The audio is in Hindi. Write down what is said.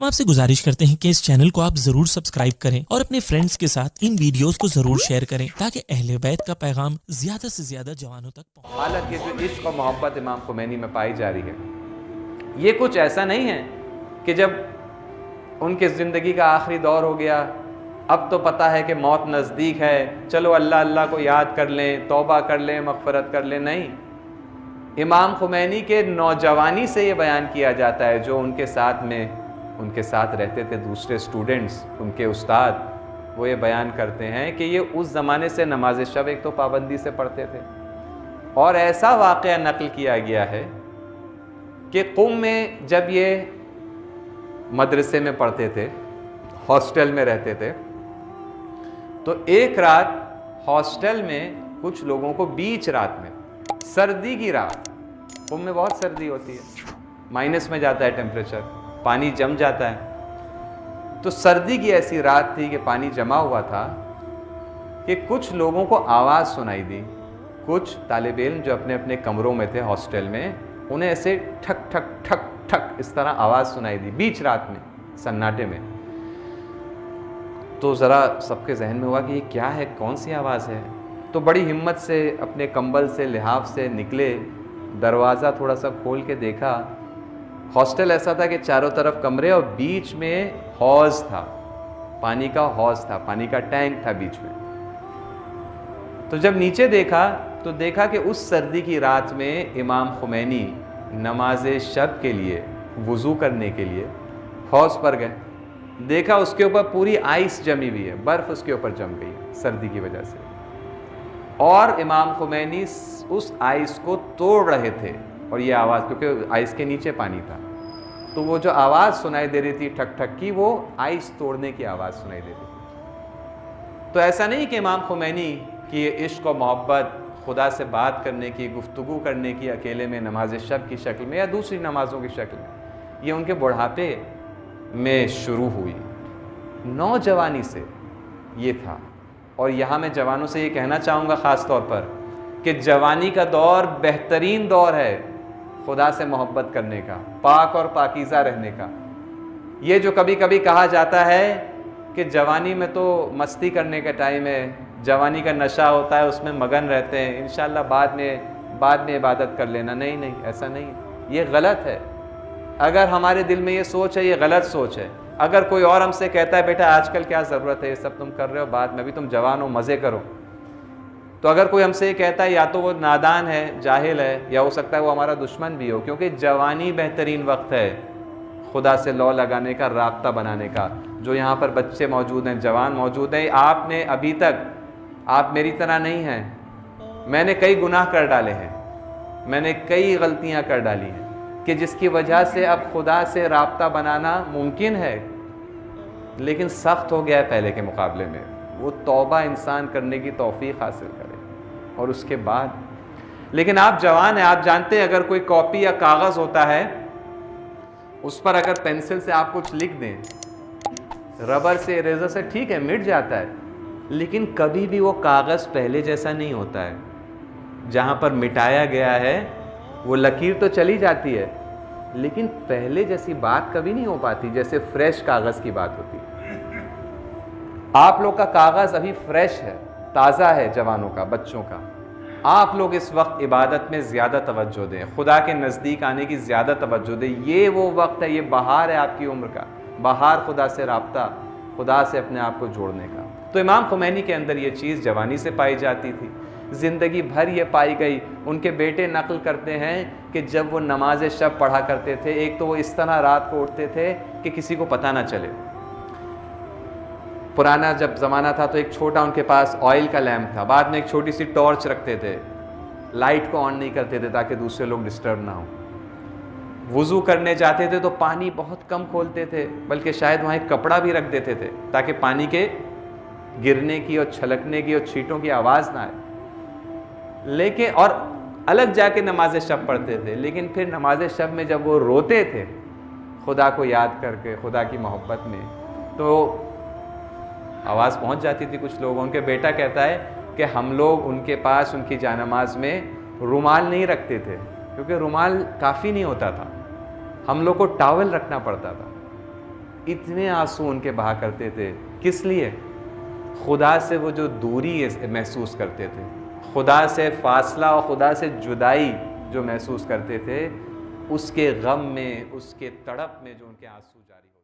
हम आपसे गुजारिश करते हैं कि इस चैनल को आप जरूर सब्सक्राइब करें और अपने फ्रेंड्स के साथ इन वीडियोस को जरूर शेयर करें ताकि अहले बैत का पैगाम ज्यादा से ज्यादा जवानों तक पहुंचे। हालांकि जो इश्क और मोहब्बत इमाम खुमैनी में पाई जा रही है, ये कुछ ऐसा नहीं है कि जब उनके ज़िंदगी का आखिरी दौर हो गया, अब तो पता है कि मौत नज़दीक है, चलो अल्लाह अल्लाह को याद कर लें, तौबा कर लें, मग़फ़िरत कर लें। नहीं, इमाम खुमैनी के नौजवानी से ये बयान किया जाता है। जो उनके साथ रहते थे दूसरे स्टूडेंट्स, उनके उस्ताद, वो ये बयान करते हैं कि ये उस ज़माने से नमाज शब एक तो पाबंदी से पढ़ते थे, और ऐसा वाक़या नक़ल किया गया है कि क़ुम में जब ये मदरसे में पढ़ते थे, हॉस्टल में रहते थे, तो एक रात हॉस्टल में कुछ लोगों को बीच रात में, सर्दी की रात, क़ुम में बहुत सर्दी होती है, माइनस में जाता है टेम्परेचर, पानी जम जाता है। तो सर्दी की ऐसी रात थी कि पानी जमा हुआ था कि कुछ लोगों को आवाज़ सुनाई दी। कुछ तालिब इल्म जो अपने अपने कमरों में थे हॉस्टल में, उन्हें ऐसे ठक ठक ठक ठक इस तरह आवाज़ सुनाई दी बीच रात में, सन्नाटे में। तो ज़रा सबके जहन में हुआ कि ये क्या है, कौन सी आवाज़ है। तो बड़ी हिम्मत से अपने कंबल से, लिहाफ से निकले, दरवाज़ा थोड़ा सा खोल के देखा। हॉस्टल ऐसा था कि चारों तरफ कमरे और बीच में हौज़ था, पानी का हौज़ था, पानी का टैंक था बीच में। तो जब नीचे देखा तो देखा कि उस सर्दी की रात में इमाम खुमैनी नमाज शब के लिए, वज़ू करने के लिए हौज़ पर गए। देखा उसके ऊपर पूरी आइस जमी हुई है, बर्फ़ उसके ऊपर जम गई है सर्दी की वजह से, और इमाम खुमैनी उस आइस को तोड़ रहे थे। और ये आवाज़, क्योंकि आइस के नीचे पानी था, तो वो जो आवाज़ सुनाई दे रही थी ठक ठक की, वो आइस तोड़ने की आवाज़ सुनाई दे रही थी। तो ऐसा नहीं कि इमाम खुमैनी की ये इश्क और मोहब्बत खुदा से बात करने की, गुफ्तगू करने की, अकेले में नमाज शब की शक्ल में या दूसरी नमाज़ों की शक्ल में, ये उनके बुढ़ापे में शुरू हुई, नौजवानी से ये था। और यहाँ मैं जवानों से ये कहना चाहूँगा ख़ास तौर पर कि जवानी का दौर बेहतरीन दौर है खुदा से मोहब्बत करने का, पाक और पाकीज़ा रहने का। ये जो कभी कभी कहा जाता है कि जवानी में तो मस्ती करने का टाइम है, जवानी का नशा होता है, उसमें मगन रहते हैं, इंशाल्लाह बाद में इबादत कर लेना। नहीं नहीं, ऐसा नहीं, ये गलत है। अगर हमारे दिल में ये सोच है, ये गलत सोच है। अगर कोई और हमसे कहता है बेटा आजकल क्या ज़रूरत है, ये सब तुम कर रहे हो, बाद में भी तुम जवान हो, मज़े करो, तो अगर कोई हमसे ये कहता है, या तो वो नादान है, जाहिल है, या हो सकता है वो हमारा दुश्मन भी हो। क्योंकि जवानी बेहतरीन वक्त है खुदा से लौ लगाने का, राब्ता बनाने का। जो यहाँ पर बच्चे मौजूद हैं, जवान मौजूद हैं, आपने अभी तक, आप मेरी तरह नहीं हैं। मैंने कई गुनाह कर डाले हैं, मैंने कई गलतियाँ कर डाली हैं कि जिसकी वजह से अब खुदा से राब्ता बनाना मुमकिन है, लेकिन सख्त हो गया है पहले के मुकाबले में। वो तौबा इंसान करने की तौफीक हासिल करे, और उसके बाद, लेकिन आप जवान हैं, आप जानते हैं अगर कोई कॉपी या कागज़ होता है, उस पर अगर पेंसिल से आप कुछ लिख दें, रबर से, इरेजर से, ठीक है मिट जाता है, लेकिन कभी भी वो कागज़ पहले जैसा नहीं होता है। जहाँ पर मिटाया गया है वो लकीर तो चली जाती है, लेकिन पहले जैसी बात कभी नहीं हो पाती, जैसे फ्रेश कागज़ की बात होती है। आप लोग का कागज़ अभी फ्रेश है, ताज़ा है, जवानों का, बच्चों का। आप लोग इस वक्त इबादत में ज़्यादा तवज्जो दें, खुदा के नज़दीक आने की ज़्यादा तवज्जो दें। ये वो वक्त है, ये बहार है आपकी उम्र का, बहार खुदा से राब्ता, खुदा से अपने आप को जोड़ने का। तो इमाम खुमैनी के अंदर ये चीज़ जवानी से पाई जाती थी, ज़िंदगी भर ये पाई गई। उनके बेटे नकल करते हैं कि जब वो नमाज शब पढ़ा करते थे, एक तो वो इस तरह रात को उठते थे कि किसी को पता ना चले। पुराना जब ज़माना था तो एक छोटा उनके पास ऑयल का लैम्प था, बाद में एक छोटी सी टॉर्च रखते थे, लाइट को ऑन नहीं करते थे ताकि दूसरे लोग डिस्टर्ब ना हो। वज़ू करने जाते थे तो पानी बहुत कम खोलते थे, बल्कि शायद वहाँ एक कपड़ा भी रख देते थे ताकि पानी के गिरने की और छलकने की और छींटों की आवाज़ ना आए। लेकिन और अलग जाके नमाज शब पढ़ते थे। लेकिन फिर नमाज शब में जब वो रोते थे खुदा को याद करके, खुदा की मोहब्बत में, तो आवाज़ पहुंच जाती थी कुछ लोगों। उनके बेटा कहता है कि हम लोग उनके पास उनकी जानमाज में रुमाल नहीं रखते थे, क्योंकि रुमाल काफ़ी नहीं होता था, हम लोग को टॉवल रखना पड़ता था। इतने आंसू उनके बहा करते थे। किस लिए? खुदा से वो जो दूरी महसूस करते थे, खुदा से फासला और खुदा से जुदाई जो महसूस करते थे, उसके गम में, उसके तड़प में जो उनके आंसू जारी हो